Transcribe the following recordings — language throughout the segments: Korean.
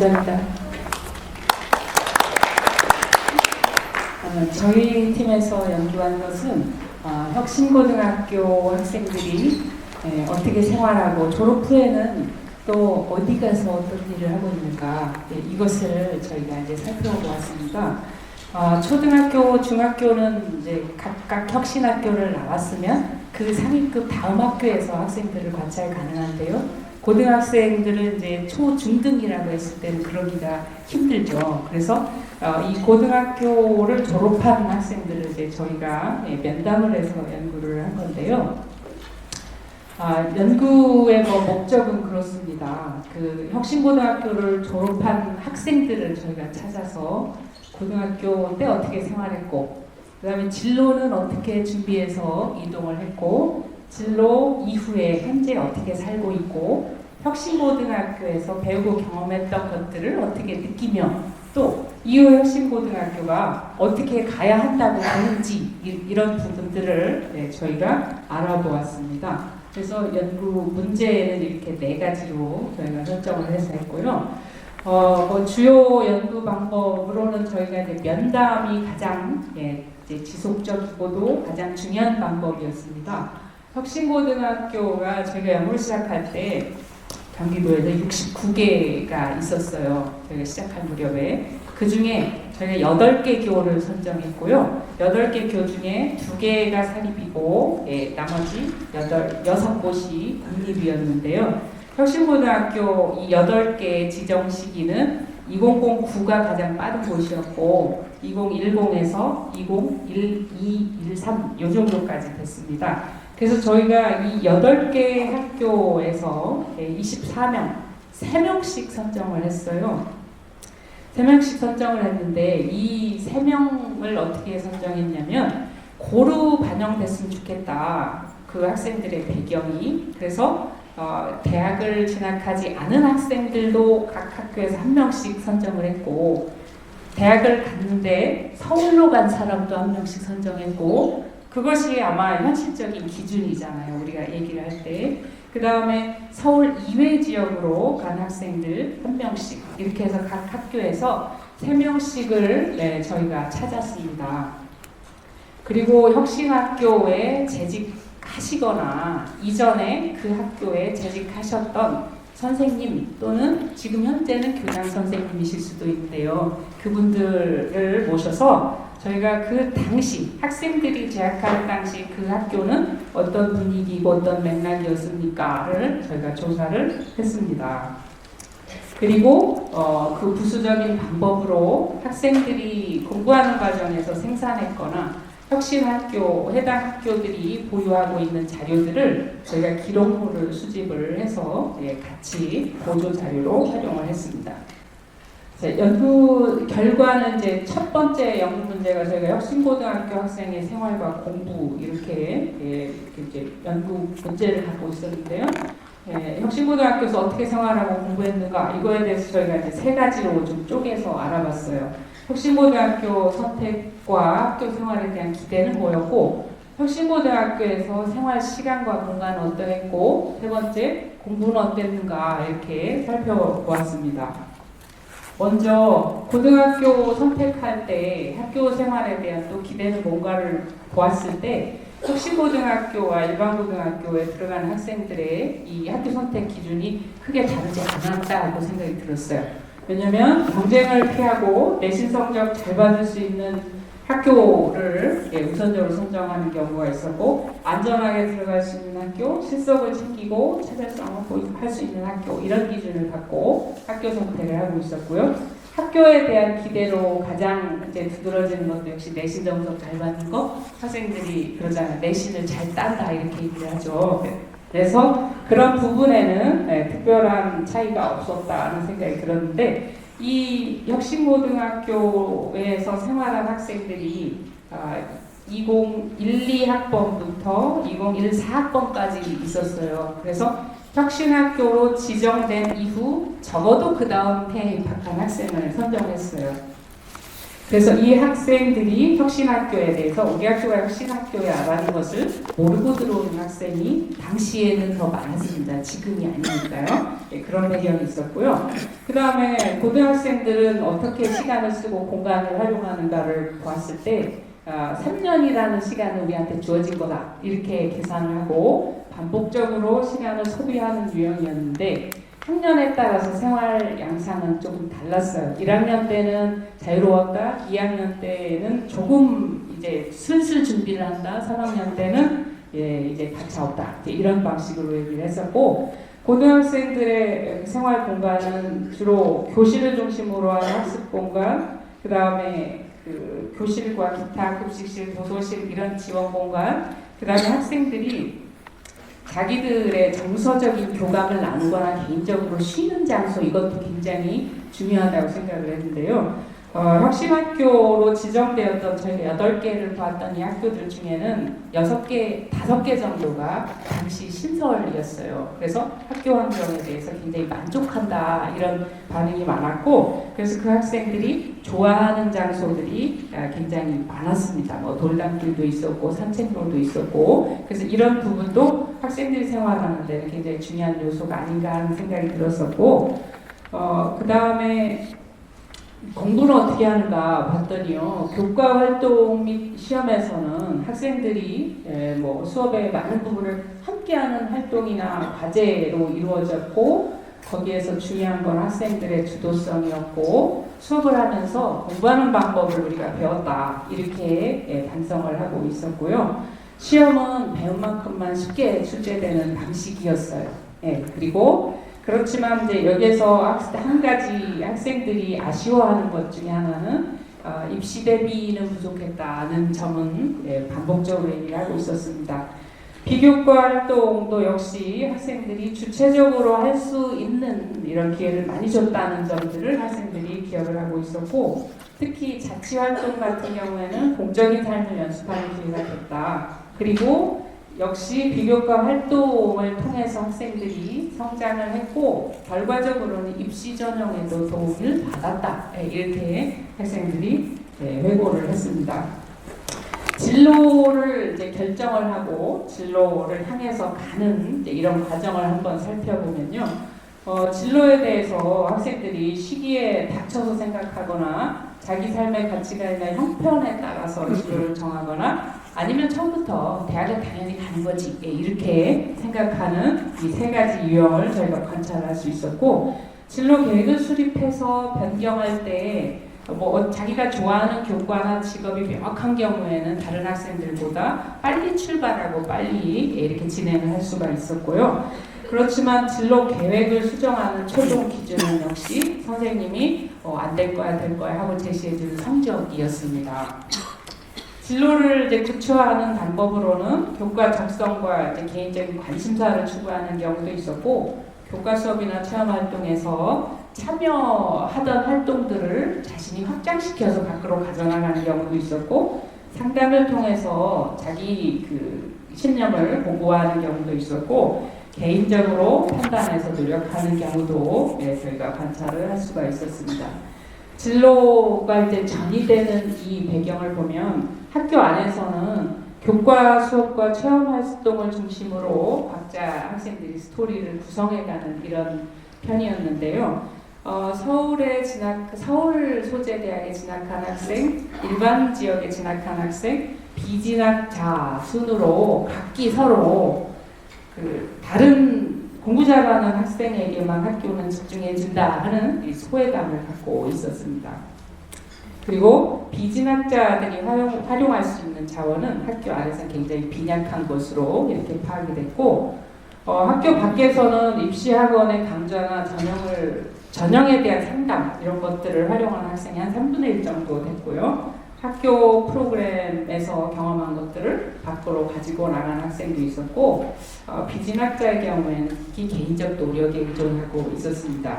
감사합니다. 저희 팀에서 연구한 것은 혁신고등학교 학생들이 어떻게 생활하고 졸업 후에는 또 어디 가서 어떤 일을 하고 있는가, 이것을 저희가 이제 살펴보았습니다. 초등학교, 중학교는 이제 각각 혁신학교를 나왔으면 그 상위급 다음 학교에서 학생들을 관찰 가능한데요. 고등학생들은 이제 초, 중등이라고 했을 때는 그러기가 힘들죠. 그래서 이 고등학교를 졸업한 학생들을 이제 저희가 면담을 해서 연구를 한 건데요. 연구의 목적은 그렇습니다. 그 혁신고등학교를 졸업한 학생들을 저희가 찾아서 고등학교 때 어떻게 생활했고, 그 다음에 진로는 어떻게 준비해서 이동을 했고, 진로 이후에 현재 어떻게 살고 있고, 혁신고등학교에서 배우고 경험했던 것들을 어떻게 느끼며, 또 이후 혁신고등학교가 어떻게 가야 한다고 하는지, 이런 부분들을 저희가 알아보았습니다. 그래서 연구 문제는 이렇게 4가지로 저희가 설정을 해서 했고요. 주요 연구 방법으로는 저희가 이제 면담이 가장 이제 지속적이고도 가장 중요한 방법이었습니다. 혁신고등학교가 저희가 연구를 시작할 때 경기도에서 69개가 있었어요. 저희가 시작한 무렵에. 그 중에 저희가 8개 교를 선정했고요. 8개 교 중에 2개가 사립이고, 나머지 6곳이 국립이었는데요. 혁신고등학교 이 8개 지정 시기는 2009가 가장 빠른 곳이었고, 2010에서 2012, 13, 요 정도까지 됐습니다. 그래서 저희가 이 8개 학교에서 24명, 3명씩 선정을 했어요. 3명씩 선정을 했는데, 이 3명을 어떻게 선정했냐면, 고루 반영됐으면 좋겠다. 그 학생들의 배경이. 그래서 대학을 진학하지 않은 학생들도 각 학교에서 1명씩 선정을 했고, 대학을 갔는데 서울로 간 사람도 1명씩 선정했고, 그것이 아마 현실적인 기준이잖아요, 우리가 얘기를 할 때. 그 다음에 서울 이외 지역으로 간 학생들 1명씩, 이렇게 해서 각 학교에서 3명씩을 저희가 찾았습니다. 그리고 혁신학교에 재직하시거나 이전에 그 학교에 재직하셨던 선생님 또는 지금 현재는 교장 선생님이실 수도 있는데요. 그분들을 모셔서 저희가 그 당시 학생들이 재학할 당시 그 학교는 어떤 분위기고 어떤 맥락이었습니까를 저희가 조사를 했습니다. 그리고 그 부수적인 방법으로 학생들이 공부하는 과정에서 생산했거나 혁신학교, 해당 학교들이 보유하고 있는 자료들을 저희가 기록물을 수집을 해서 같이 보조자료로 활용을 했습니다. 연구 결과는 이제 첫 번째 연구 문제가 저희가 혁신고등학교 학생의 생활과 공부 이렇게 이제 연구 문제를 갖고 있었는데요. 혁신고등학교에서 어떻게 생활하고 공부했는가, 이거에 대해서 저희가 이제 3가지로 좀 쪼개서 알아봤어요. 혁신고등학교 선택과 학교 생활에 대한 기대는 뭐였고, 혁신고등학교에서 생활 시간과 공간은 어떠했고, 3번째 공부는 어땠는가, 이렇게 살펴보았습니다. 먼저 고등학교 선택할 때 학교 생활에 대한 또 기대는 뭔가를 보았을 때, 혁신고등학교와 일반고등학교에 들어가는 학생들의 이 학교 선택 기준이 크게 다르지 않았다고 생각이 들었어요. 왜냐하면 경쟁을 피하고 내신 성적 잘 받을 수 있는 학교를 우선적으로 선정하는 경우가 있었고, 안전하게 들어갈 수 있는 학교, 실속을 챙기고 차별성을 할 수 있는 학교, 이런 기준을 갖고 학교 선택을 하고 있었고요. 학교에 대한 기대로 가장 이제 두드러지는 것도 역시 내신 점수 잘 받는 거, 학생들이 그러잖아요. 내신을 잘 딴다 이렇게 얘기를 하죠. 그래서 그런 부분에는 특별한 차이가 없었다는 생각이 들었는데, 이 혁신고등학교에서 생활한 학생들이 2012학번부터 2014학번까지 있었어요. 그래서 혁신학교로 지정된 이후 적어도 그 다음 해에 입학한 학생을 선정했어요. 그래서 이 학생들이 혁신학교에 대해서 우리 학교가 혁신학교야라는 것을 모르고 들어오는 학생이 당시에는 더 많았습니다. 지금이 아니니까요. 네, 그런 배경이 있었고요. 그 다음에 고등학생들은 어떻게 시간을 쓰고 공간을 활용하는가를 보았을 때 3년이라는 시간은 우리한테 주어진 거다 이렇게 계산을 하고 반복적으로 시간을 소비하는 유형이었는데 학년에 따라서 생활 양상은 조금 달랐어요. 1학년 때는 자유로웠다, 2학년 때는 조금 이제 슬슬 준비를 한다, 3학년 때는 이제 가차 없다 이런 방식으로 얘기를 했었고 고등학생들의 생활 공간은 주로 교실을 중심으로 한 학습 공간, 그 다음에 그 교실과 기타, 급식실, 도서실 이런 지원 공간, 그 다음에 학생들이 자기들의 정서적인 교감을 나누거나 개인적으로 쉬는 장소 이것도 굉장히 중요하다고 생각을 했는데요. 혁신학교로 지정되었던 저희가 8개를 봤던 이 학교들 중에는 6개, 5개 정도가 당시 신설이었어요. 그래서 학교 환경에 대해서 굉장히 만족한다 이런 반응이 많았고 그래서 그 학생들이 좋아하는 장소들이 굉장히 많았습니다. 뭐 돌담길도 있었고 산책로도 있었고 그래서 이런 부분도 학생들이 생활하는 데는 굉장히 중요한 요소가 아닌가 하는 생각이 들었었고 그 다음에 공부는 어떻게 하는가 봤더니요. 교과 활동 및 시험에서는 학생들이 뭐 수업의 많은 부분을 함께하는 활동이나 과제로 이루어졌고 거기에서 중요한 건 학생들의 주도성이었고 수업을 하면서 공부하는 방법을 우리가 배웠다 이렇게 반성을 하고 있었고요. 시험은 배운 만큼만 쉽게 출제되는 방식이었어요. 그리고 그렇지만 이제 여기에서 한 가지 학생들이 아쉬워하는 것 중에 하나는 입시 대비는 부족했다는 점은 반복적으로 얘기를 하고 있었습니다. 비교과 활동도 역시 학생들이 주체적으로 할 수 있는 이런 기회를 많이 줬다는 점들을 학생들이 기억을 하고 있었고 특히 자치활동 같은 경우에는 공적인 삶을 연습하는 기회가 됐다. 그리고 역시 비교과 활동을 통해서 학생들이 성장을 했고 결과적으로는 입시 전형에도 도움을 받았다. 이렇게 학생들이 회고를 했습니다. 진로를 이제 결정을 하고 진로를 향해서 가는 이런 과정을 한번 살펴보면요. 진로에 대해서 학생들이 시기에 닥쳐서 생각하거나 자기 삶의 가치관이나 형편에 따라서 진로를 정하거나 아니면 처음부터 대학을 당연히 가는 거지 이렇게 생각하는 이 3가지 유형을 저희가 관찰할 수 있었고 진로 계획을 수립해서 변경할 때 뭐 자기가 좋아하는 교과나 직업이 명확한 경우에는 다른 학생들보다 빨리 출발하고 빨리 이렇게 진행을 할 수가 있었고요. 그렇지만 진로 계획을 수정하는 최종 기준은 역시 선생님이 안 될 거야 될 거야 하고 제시해주는 성적이었습니다. 진로를 이제 구체화하는 방법으로는 교과 적성과 이제 개인적인 관심사를 추구하는 경우도 있었고 교과 수업이나 체험 활동에서 참여하던 활동들을 자신이 확장시켜서 밖으로 가져나가는 경우도 있었고 상담을 통해서 자기 그 신념을 보고하는 경우도 있었고 개인적으로 판단해서 노력하는 경우도 저희가 관찰을 할 수가 있었습니다. 진로가 이제 전이되는 이 배경을 보면 학교 안에서는 교과 수업과 체험 활동을 중심으로 각자 학생들이 스토리를 구성해가는 이런 편이었는데요. 서울 소재대학에 진학한 학생, 일반 지역에 진학한 학생, 비진학자 순으로 각기 서로 다른 공부 잘하는 학생에게만 학교는 집중해준다 하는 이 소외감을 갖고 있었습니다. 그리고 비진학자들이 활용할 수 있는 자원은 학교 안에서 굉장히 빈약한 것으로 이렇게 파악이 됐고 학교 밖에서는 입시학원의 강좌나 전형에 대한 상담 이런 것들을 활용하는 학생이 한 3분의 1 정도 됐고요. 학교 프로그램에서 경험한 것들을 밖으로 가지고 나가는 학생도 있었고 비진학자의 경우에는 특히 개인적 노력에 의존하고 있었습니다.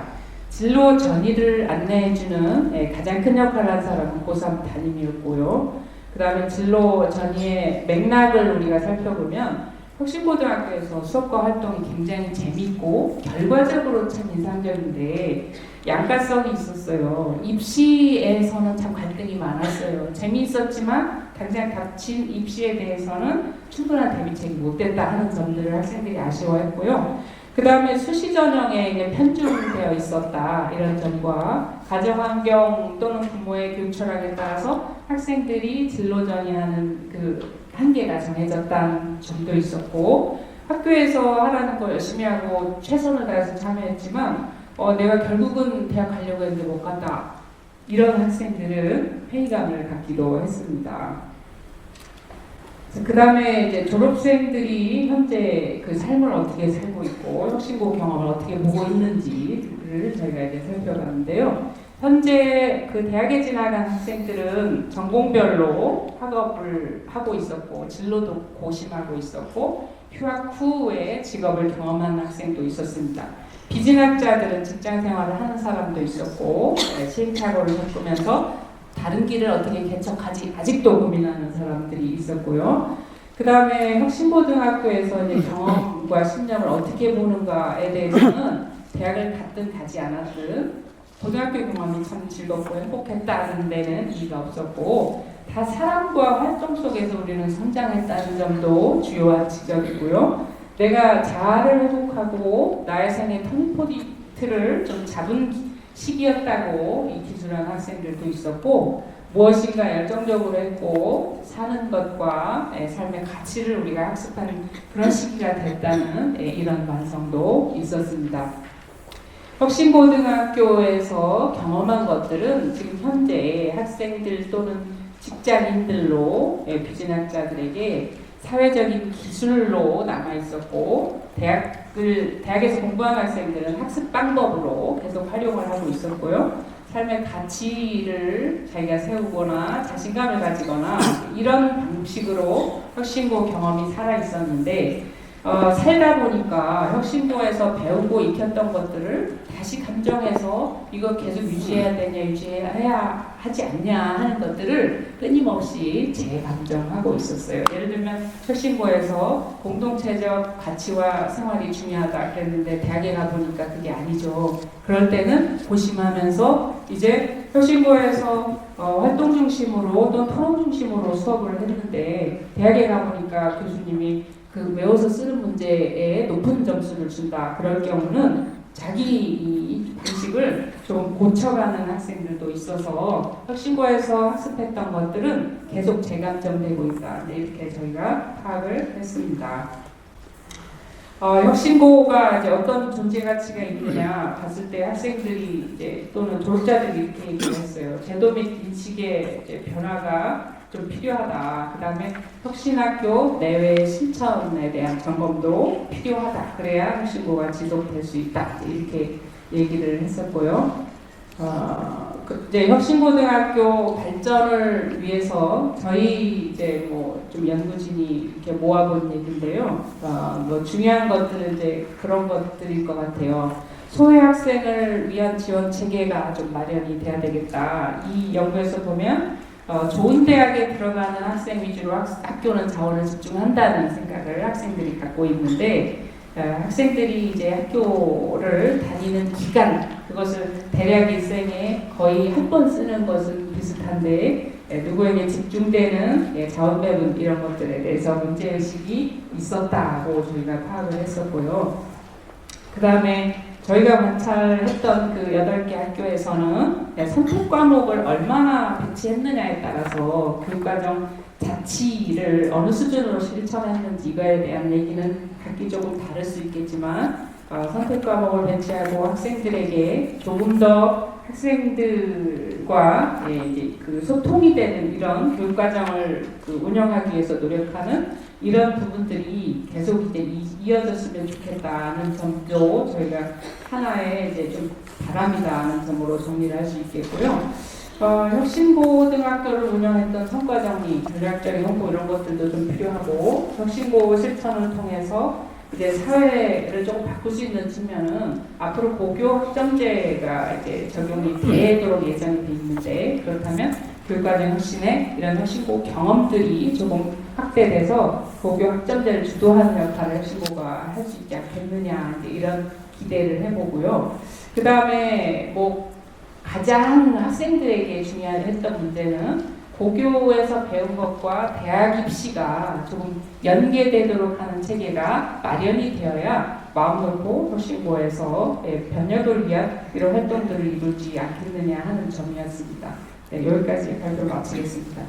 진로 전이를 안내해주는 가장 큰 역할을 한 사람은 고3 담임이었고요. 그 다음에 진로 전이의 맥락을 우리가 살펴보면 혁신고등학교에서 수업과 활동이 굉장히 재밌고 결과적으로 참 인상적인데 양가성이 있었어요. 입시에서는 참 갈등이 많았어요. 재미있었지만 당장 닥친 입시에 대해서는 충분한 대비책이 못 됐다 하는 점들을 학생들이 아쉬워했고요. 그 다음에 수시 전형에 이제 편중되어 있었다 이런 점과 가정환경 또는 부모의 교육 철학에 따라서 학생들이 진로 정의하는 그 한계가 정해졌다는 점도 있었고 학교에서 하라는 거 열심히 하고 최선을 다해서 참여했지만 내가 결국은 대학 가려고 했는데 못 갔다 이런 학생들은 회의감을 갖기도 했습니다. 그 다음에 이제 졸업생들이 현재 그 삶을 어떻게 살고 있고 혁신고 경험을 어떻게 보고 있는지를 저희가 이제 살펴봤는데요. 현재 그 대학에 진학한 학생들은 전공별로 학업을 하고 있었고 진로도 고심하고 있었고 휴학 후에 직업을 경험한 학생도 있었습니다. 비진학자들은 직장 생활을 하는 사람도 있었고 시행착오를 겪으면서 다른 길을 어떻게 개척하지 아직도 고민하는 사람들이 있었고요. 그 다음에 혁신고등학교에서 이제 경험과 신념을 어떻게 보는가에 대해서는 대학을 갔든 가지 않았든 고등학교 경험이 참 즐겁고 행복했다는 데는 이의가 없었고 다 사람과 활동 속에서 우리는 성장했다는 점도 주요한 지적이고요. 내가 자아를 회복하고 나의 생애 터닝포인트를 좀 잡은 시기였다고 이 기술한 학생들도 있었고 무엇인가 열정적으로 했고 사는 것과 삶의 가치를 우리가 학습하는 그런 시기가 됐다는 이런 반성도 있었습니다. 혁신고등학교에서 경험한 것들은 지금 현재 학생들 또는 직장인들로 비진학자들에게 사회적인 기술로 남아있었고 대학에서 공부한 학생들은 학습 방법으로 계속 활용을 하고 있었고요. 삶의 가치를 자기가 세우거나 자신감을 가지거나 이런 방식으로 혁신고 경험이 살아있었는데 살다 보니까 혁신고에서 배우고 익혔던 것들을 다시 감정해서 이거 계속 유지해야 되냐 유지해야 하지 않냐 하는 것들을 끊임없이 재감정하고 있었어요. 예를 들면 혁신고에서 공동체적 가치와 생활이 중요하다 그랬는데 대학에 가보니까 그게 아니죠. 그럴 때는 고심하면서 이제 혁신고에서 활동 중심으로 또는 토론 중심으로 수업을 했는데 대학에 가보니까 교수님이 그 외워서 쓰는 문제에 높은 점수를 준다. 그럴 경우는 자기 이 방식을 좀 고쳐가는 학생들도 있어서 혁신고에서 학습했던 것들은 계속 재감정되고 있다. 이렇게 저희가 파악을 했습니다. 혁신고가 이제 어떤 존재 가치가 있느냐 봤을 때 학생들이 이제 또는 졸업자들이 이렇게 얘기를 했어요. 제도 및 인식의 이제 변화가 좀 필요하다. 그 다음에 혁신학교 내외 실천에 대한 점검도 필요하다. 그래야 혁신고가 지속될 수 있다. 이렇게 얘기를 했었고요. 이제 혁신고등학교 발전을 위해서 저희 이제 뭐 좀 연구진이 이렇게 모아본 얘기인데요. 뭐 중요한 것들은 이제 그런 것들일 것 같아요. 소외 학생을 위한 지원 체계가 좀 마련이 돼야 되겠다. 이 연구에서 보면 좋은 대학에 들어가는 학생 위주로 학교는 자원을 집중한다는 생각을 학생들이 갖고 있는데 학생들이 이제 학교를 다니는 기간 그것을 대략 일생에 거의 한 번 쓰는 것은 비슷한데 누구에게 집중되는 자원 배분 이런 것들에 대해서 문제의식이 있었다고 저희가 파악을 했었고요. 그 다음에 저희가 관찰했던 그 8개 학교에서는 선택 과목을 얼마나 배치했느냐에 따라서 교육과정 자치를 어느 수준으로 실천했는지 이거에 대한 얘기는 각기 조금 다를 수 있겠지만 선택 과목을 배치하고 학생들에게 조금 더 학생들과 이제 그 소통이 되는 이런 교육과정을 운영하기 위해서 노력하는 이런 부분들이 계속 이제 이어졌으면 좋겠다는 점도 저희가 하나의 이제 좀 바람이라는 점으로 정리를 할 수 있겠고요. 혁신고등학교를 운영했던 성과 정리, 전략적인 홍보 이런 것들도 좀 필요하고 혁신고 실천을 통해서 이제 사회를 조금 바꿀 수 있는 측면은 앞으로 고교 학점제가 이제 적용이 되도록 예정이 돼 있는데 그렇다면 교육과정 혁신에 이런 혁신고 경험들이 조금 확대돼서 고교 학점제를 주도하는 역할을 혁신고가 할 수 있지 않겠느냐 이제 이런 기대를 해보고요. 그 다음에 뭐 가장 학생들에게 중요했던 문제는 고교에서 배운 것과 대학 입시가 조금 연계되도록 하는 체계가 마련이 되어야 마음 놓고 혁신고에서 변혁을 위한 이런 활동들을 이루지 않겠느냐 하는 점이었습니다. 네, 여기까지 발표 마치겠습니다.